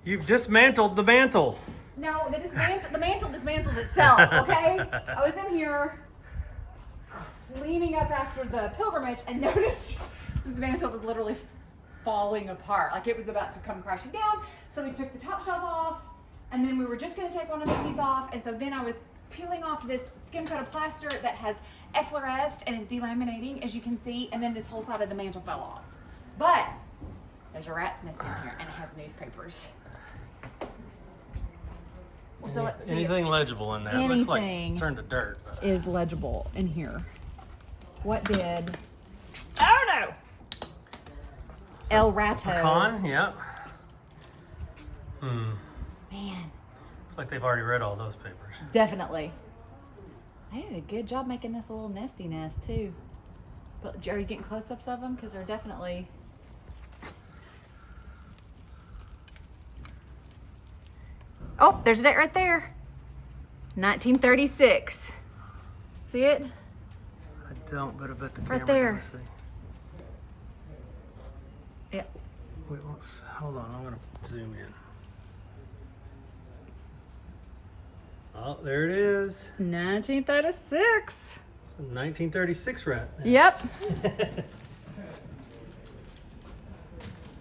You've dismantled the mantle. No, the mantle dismantled itself, okay? I was in here cleaning up after the pilgrimage and noticed the mantle was literally falling apart. Like it was about to come crashing down. So we took the top shelf off, and then we were just gonna take one of these off. And so then I was peeling off this skim coated plaster that has effloresced and is delaminating, as you can see, and then this whole side of the mantle fell off. But there's a rat's nest in here, and it has newspapers. So let's see. Anything legible in there? It looks like it turned to dirt. But. Is legible in here. What did? Oh no! El Rato. Pecan? Yep. Man. It's like they've already read all those papers. Definitely. I did a good job making this a little nesty nest too. But are you getting close-ups of them? Because they're definitely. Oh, there's a date right there. 1936. See it? I don't, but I bet the camera Right there. can see. Yeah. Wait, hold on. I'm going to zoom in. Oh, there it is. 1936. It's a 1936 rat. Yep.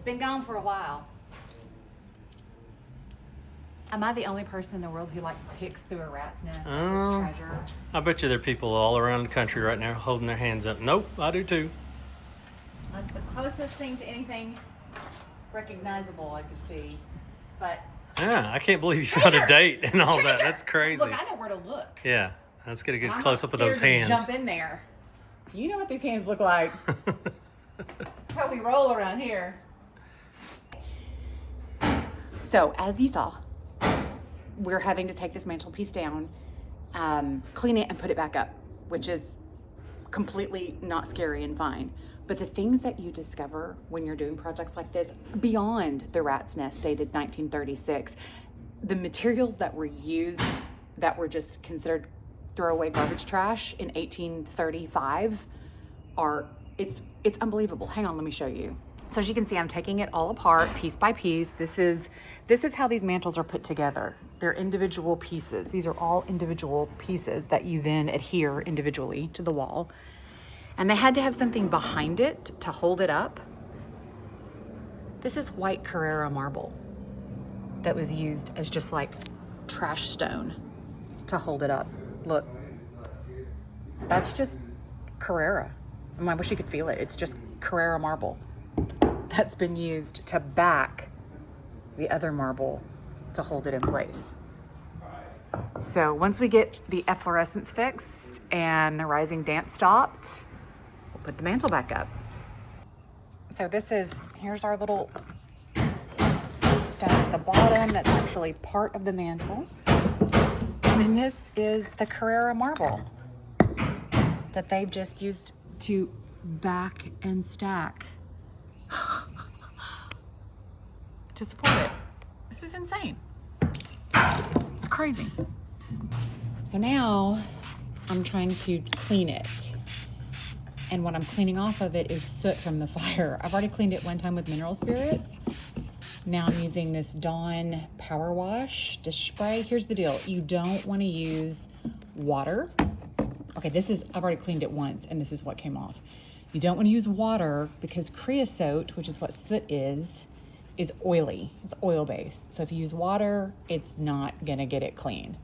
Been gone for a while. Am I the only person in the world who like picks through a rat's nest like it's treasure? I bet you there are people all around the country right now holding their hands up. Nope, I do too. That's the closest thing to anything recognizable I could see. But Yeah, I can't believe you found a date and all that. That's crazy. look, I know where to look. Yeah, let's get a good I'm close not up of those scared to hands. Jump in there. You know what these hands look like. That's how we roll around here. So, as you saw, we're having to take this mantelpiece down, clean it, and put it back up, which is completely not scary and fine. But the things that you discover when you're doing projects like this, beyond the rat's nest dated 1936, the materials that were used that were just considered throwaway garbage trash in 1835 it's unbelievable. Hang on, let me show you. So as you can see, I'm taking it all apart piece by piece. This is how these mantles are put together. They're individual pieces. These are all individual pieces that you then adhere individually to the wall. And they had to have something behind it to hold it up. This is white Carrara marble that was used as just like trash stone to hold it up. Look, that's just Carrara. I wish you could feel it. It's just Carrara marble that's been used to back the other marble to hold it in place. So once we get the efflorescence fixed and the rising damp stopped, we'll put the mantle back up. So here's our little stone at the bottom that's actually part of the mantle. And then this is the Carrara marble that they've just used to back and stack to support it. This is insane. It's crazy. So now I'm trying to clean it. And what I'm cleaning off of it is soot from the fire. I've already cleaned it one time with mineral spirits. Now I'm using this Dawn Power Wash dish spray. Here's the deal. You don't want to use water. Okay, I've already cleaned it once and this is what came off. You don't want to use water because creosote, which is what soot is oily. It's oil-based. So if you use water, it's not gonna get it clean.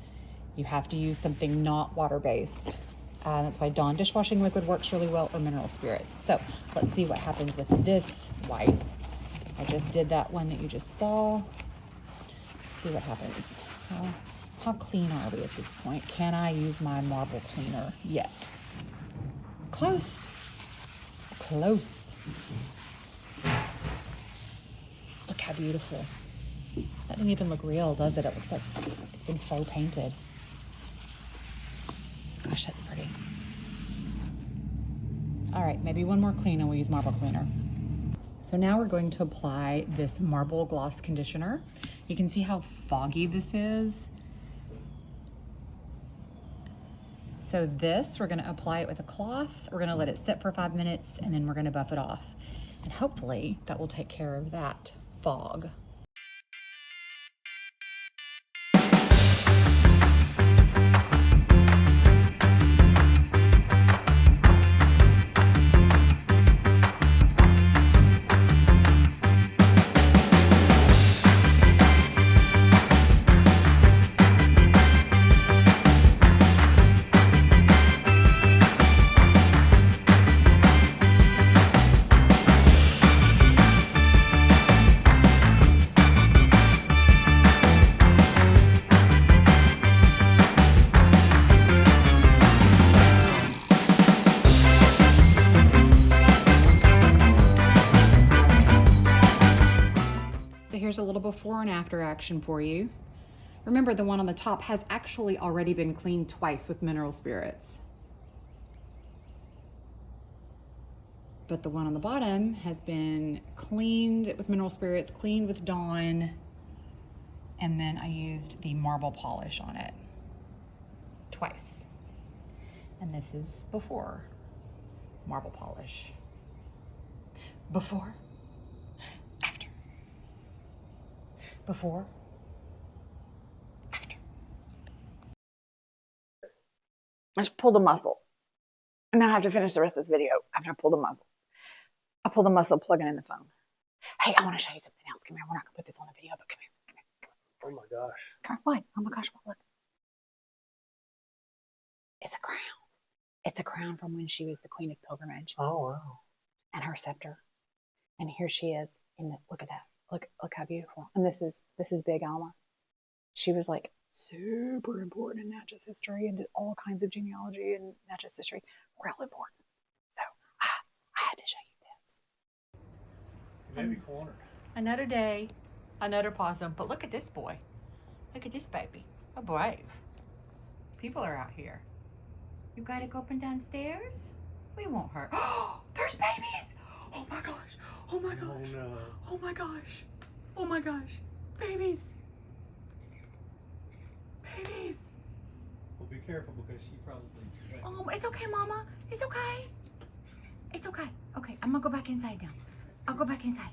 You have to use something not water-based. That's why Dawn dishwashing liquid works really well, or mineral spirits. So let's see what happens with this wipe. I just did that one that you just saw. Let's see what happens. How clean are we at this point? Can I use my marble cleaner yet? Close. Close. Look how beautiful. That didn't even look real, does it? It looks like it's been faux painted. Gosh, that's pretty. All right, maybe one more clean and we'll use marble cleaner. So now we're going to apply this marble gloss conditioner. You can see how foggy this is. So we're gonna apply it with a cloth. We're gonna let it sit for 5 minutes and then we're gonna buff it off. And hopefully that will take care of that fog. before and after action for you. Remember, the one on the top has actually already been cleaned twice with mineral spirits. But the one on the bottom has been cleaned with mineral spirits, cleaned with Dawn, and then I used the marble polish on it twice. And this is before marble polish. Before, after. Before, after. I just pulled a muscle. And now I have to finish the rest of this video after I pull the muscle. I pulled the muscle plugging in the phone. Hey, I want to show you something else. Come here. We're not going to put this on the video, but come here. Come here. Oh my gosh. Come here. What? Oh my gosh, what? Look. It's a crown. It's a crown from when she was the Queen of Pilgrimage. Oh, wow. And her scepter. And here she is in the, look at that. Look how beautiful. And this is Big Alma. She was like super important in Natchez history and did all kinds of genealogy in Natchez history. Real important. So I had to show you this. You may be cornered. Another day, another possum. But look at this boy. Look at this baby. How brave. People are out here. You gotta go up and downstairs? We won't hurt. Oh, there's babies! Oh my gosh! Oh my gosh! Oh no. Oh my gosh! Oh my gosh! Babies! Babies! Well, be careful because she probably. Oh, it's okay, Mama. It's okay. It's okay. Okay, I'm gonna go back inside now. I'll go back inside.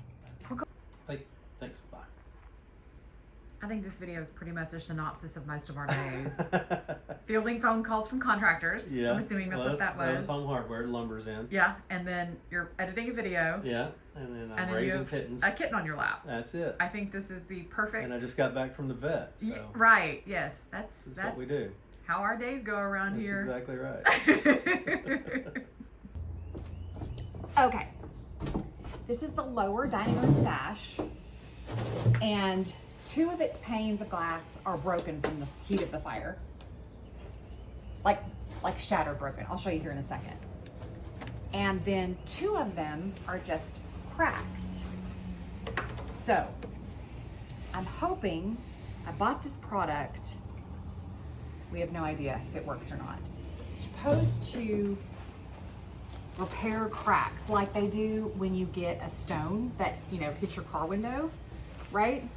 Thanks. Bye. I think this video is pretty much a synopsis of most of our days. Fielding phone calls from contractors. Yeah. I'm assuming that's what that was. That was home hardware. Lumber's in. Yeah, and then you're editing a video. Yeah, and then I'm and then raising you have kittens. a kitten on your lap. That's it. I think this is the perfect. And I just got back from the vet. So right. Yes, that's what we do. How our days go around That's here. exactly right. Okay. This is the lower dining room sash, and 2 of its panes of glass are broken from the heat of the fire. Like shattered broken. I'll show you here in a second. And then 2 of them are just cracked. So I'm hoping, I bought this product. We have no idea if it works or not. It's supposed to repair cracks like they do when you get a stone that, hits your car window, right?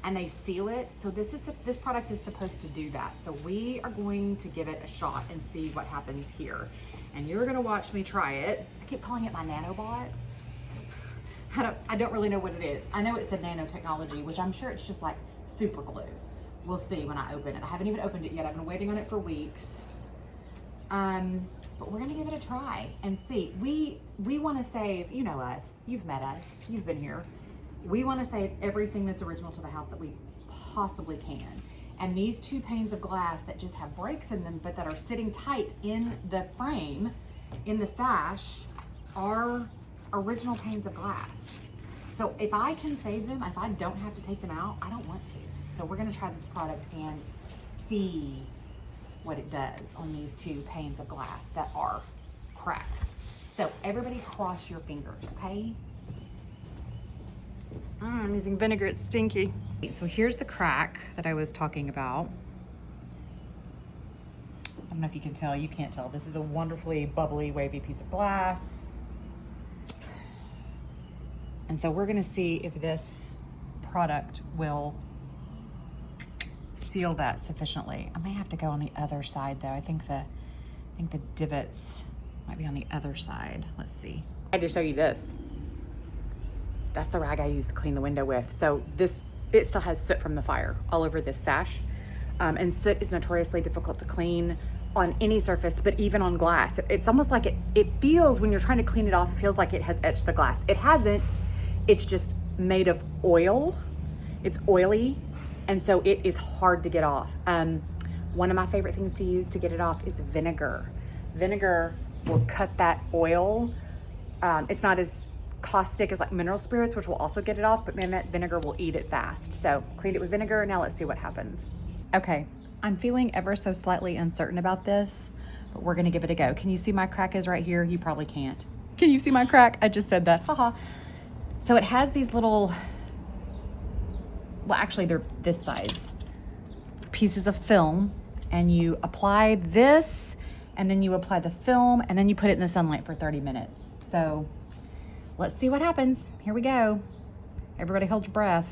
And they seal it. So this product is supposed to do that. So we are going to give it a shot and see what happens here. And you're gonna watch me try it. I keep calling it my nanobots. I don't really know what it is. I know it said nanotechnology, which I'm sure it's just like super glue. We'll see when I open it. I haven't even opened it yet. I've been waiting on it for weeks. But we're gonna give it a try and see. We wanna save, you know us, you've met us, you've been here. We wanna save everything that's original to the house that we possibly can. And these 2 panes of glass that just have breaks in them, but that are sitting tight in the frame, in the sash, are original panes of glass. So if I can save them, if I don't have to take them out, I don't want to. So we're gonna try this product and see what it does on these 2 panes of glass that are cracked. So everybody cross your fingers, okay? I'm using vinegar, it's stinky. So here's the crack that I was talking about. I don't know if you can tell, you can't tell. This is a wonderfully bubbly, wavy piece of glass. And so we're gonna see if this product will seal that sufficiently. I may have to go on the other side though. I think the divots might be on the other side. Let's see. I had to show you this. That's the rag I used to clean the window with. So it still has soot from the fire all over this sash. And soot is notoriously difficult to clean on any surface, but even on glass. It's almost like it feels, when you're trying to clean it off, it feels like it has etched the glass. It hasn't, it's just made of oil. It's oily, and so it is hard to get off. One of my favorite things to use to get it off is vinegar. Vinegar will cut that oil. It's not as caustic as like mineral spirits, which will also get it off, but man, that vinegar will eat it fast. So cleaned it with vinegar. Now let's see what happens. Okay, I'm feeling ever so slightly uncertain about this, but we're gonna give it a go. Can you see my crack is right here? You probably can't. Can you see my crack? I just said that, haha. So it has these little well, actually they're this size, pieces of film, and you apply this, and then you apply the film, and then you put it in the sunlight for 30 minutes. So let's see what happens. Here we go. Everybody hold your breath.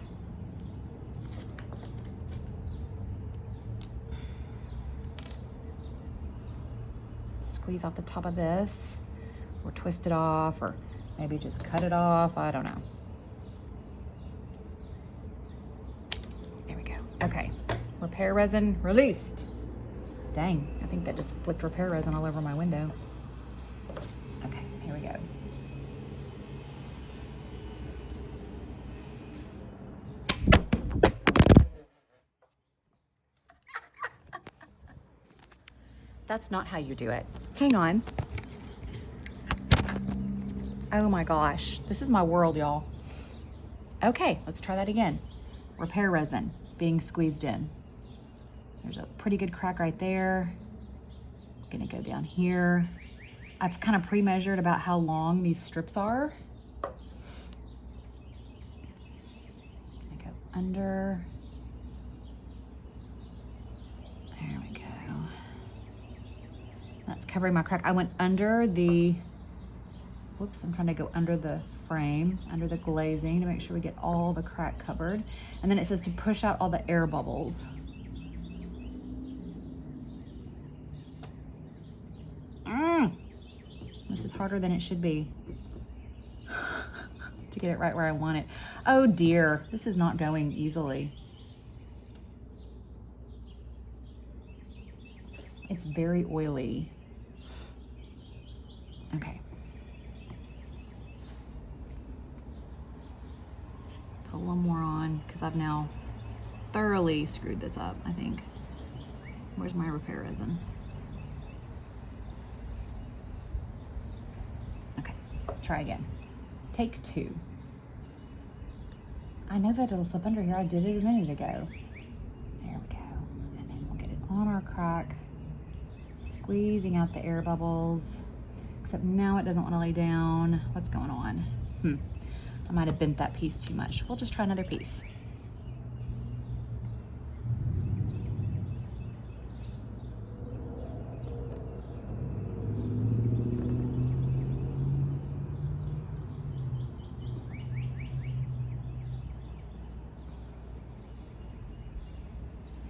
Squeeze off the top of this, or twist it off, or maybe just cut it off. I don't know. There we go. Okay, repair resin released. Dang, I think that just flicked repair resin all over my window. Okay, here we go. That's not how you do it. Hang on. Oh my gosh, this is my world, y'all. Okay, let's try that again. Repair resin being squeezed in. There's a pretty good crack right there. I'm gonna go down here. I've kind of pre-measured about how long these strips are. Gonna go under. There we go. That's covering my crack. I went under the, whoops, I'm trying to go under the frame, under the glazing to make sure we get all the crack covered. And then it says to push out all the air bubbles. This is harder than it should be to get it right where I want it. Oh dear, this is not going easily. It's very oily. Okay. Put a little more on because I've now thoroughly screwed this up, I think. Where's my repair resin? Okay, try again. Take 2. I know that it'll slip under here. I did it a minute ago. There we go. And then we'll get it on our crack, squeezing out the air bubbles. Except now it doesn't want to lay down. What's going on? I might have bent that piece too much. We'll just try another piece. There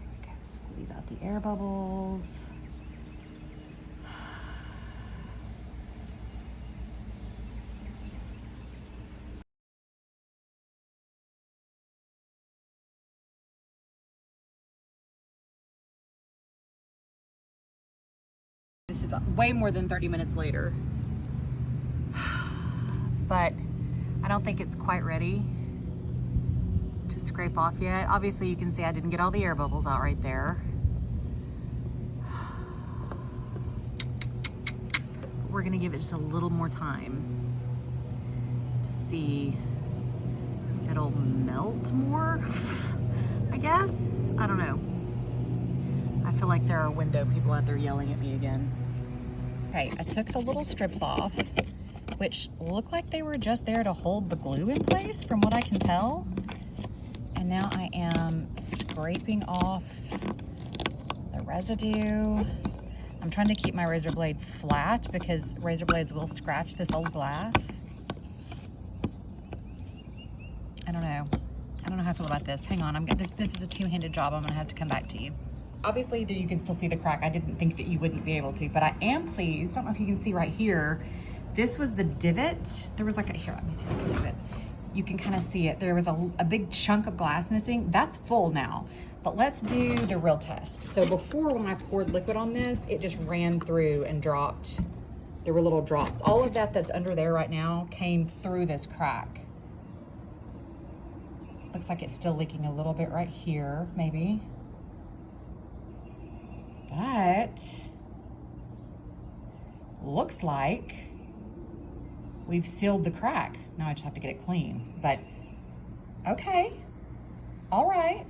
we go. Squeeze out the air bubbles. This is way more than 30 minutes later, but I don't think it's quite ready to scrape off yet. Obviously you can see I didn't get all the air bubbles out right there. But we're gonna give it just a little more time to see if it'll melt more, I guess. I don't know. I feel like there are window people out there yelling at me again. Okay, I took the little strips off, which look like they were just there to hold the glue in place from what I can tell. And now I am scraping off the residue. I'm trying to keep my razor blade flat because razor blades will scratch this old glass. I don't know. I don't know how I feel about this. Hang on, this is a two-handed job. I'm gonna have to come back to you. Obviously you can still see the crack. I didn't think that you wouldn't be able to, but I am pleased. I don't know if you can see right here. This was the divot. There was like here, let me see if I can do it. You can kind of see it. There was a big chunk of glass missing. That's full now, but let's do the real test. So before, when I poured liquid on this, it just ran through and dropped. There were little drops. All of that that's under there right now came through this crack. Looks like it's still leaking a little bit right here, maybe. But looks like we've sealed the crack. Now I just have to get it clean, but okay, all right.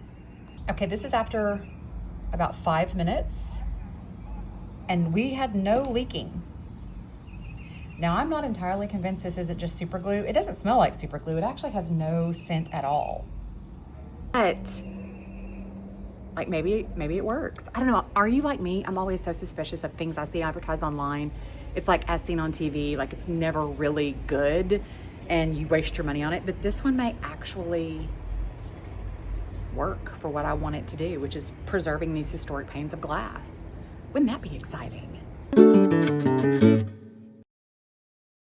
Okay, this is after about 5 minutes and we had no leaking. Now I'm not entirely convinced this isn't just super glue. It doesn't smell like super glue. It actually has no scent at all. But like maybe it works. I don't know. Are you like me? I'm always so suspicious of things I see advertised online. It's like as seen on TV, like it's never really good and you waste your money on it. But this one may actually work for what I want it to do, which is preserving these historic panes of glass. Wouldn't that be exciting?